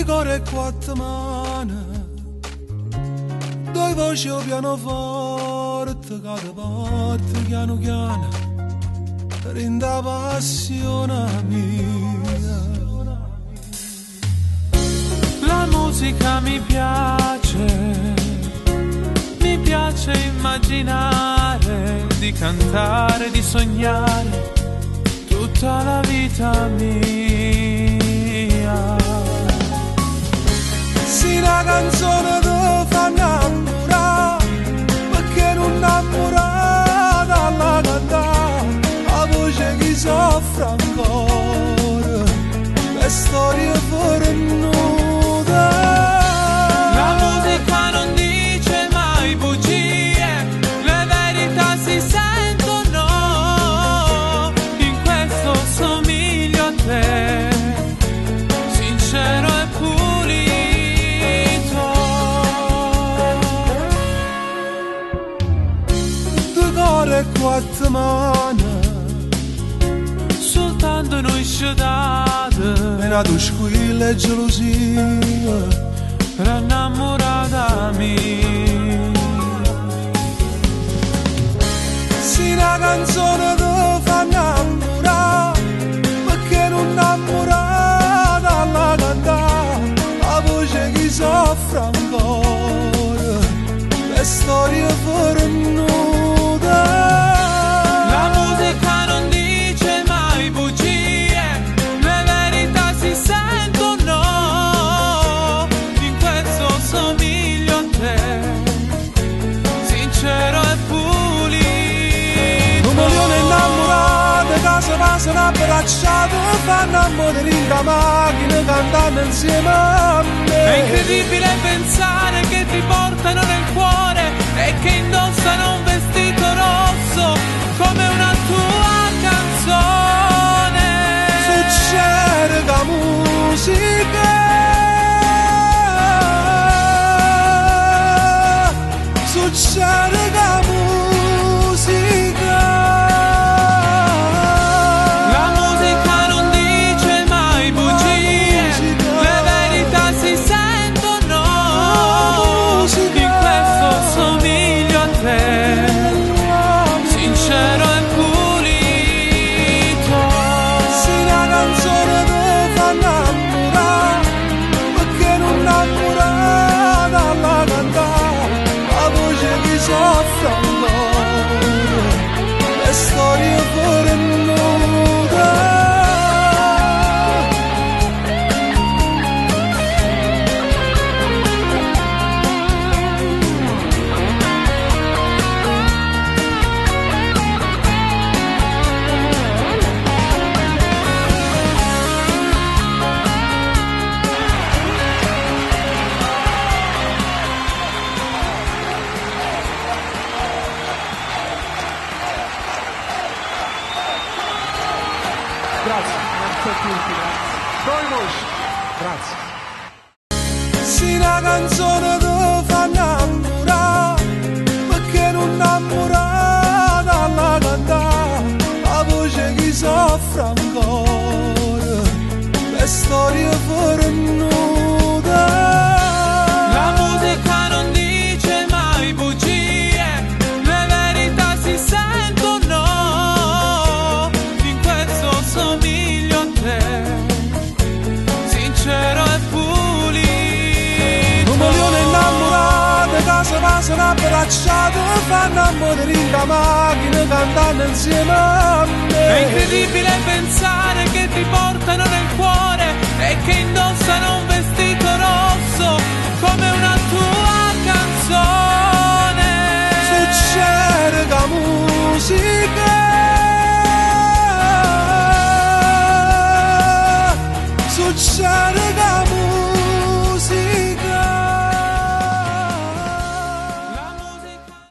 cuore e quattro mani, due voci al pianoforte, cada parte piano piano, renda passione mia. La musica mi piace immaginare, di cantare, di sognare tutta la vita mia. Sì, una canzone ti fa innamorare, perché non innamorata alla cantare, la voce che soffre ancora, le storie fuori nude. La musica non dice mai bugie, le verità si sentono, in questo somiglio a te, sincero e pulito. Due cuore e quattro mani, soltanto noi sciodate, e tu squilla e gelosia, per innamorata mia. sì, una canzone ti fa innamorare, perché non innamorata alla cantare, la voce che soffre ancora, le storie fuori nude. La musica non dice mai bugie, le verità si sentono, in questo somiglio a te, sincero e pulito. Un milione innamorate, casa passano abbracciate, fanno amore in la macchina, cantando insieme a me. È incredibile pensare che ti portano nel cuore e che indossano un vestito rosso come una tua canzone. Succede la musica, succede la musica. La musica non dice mai bugie, le verità si sentono, in questo somiglio a te, sincero e pulito. Sì, una canzone ti fa innamorare, perché non innamorata alla cantare, la voce che soffre ancora, le storie fuori nude. Sì, una canzone ti fa innamorare, perché non innamorata alla cantare, la voce che soffre ancora, le storie fuori nude. La musica non dice mai bugie, le verità si sentono, in questo somiglio a te, sincero e pulito. Un milione innamorate, casa passano abbracciate, fanno amore in la macchina, cantando insieme a me. È incredibile pensare che ti portano nel cuore e che indossano un vestito rosso come una tua canzone.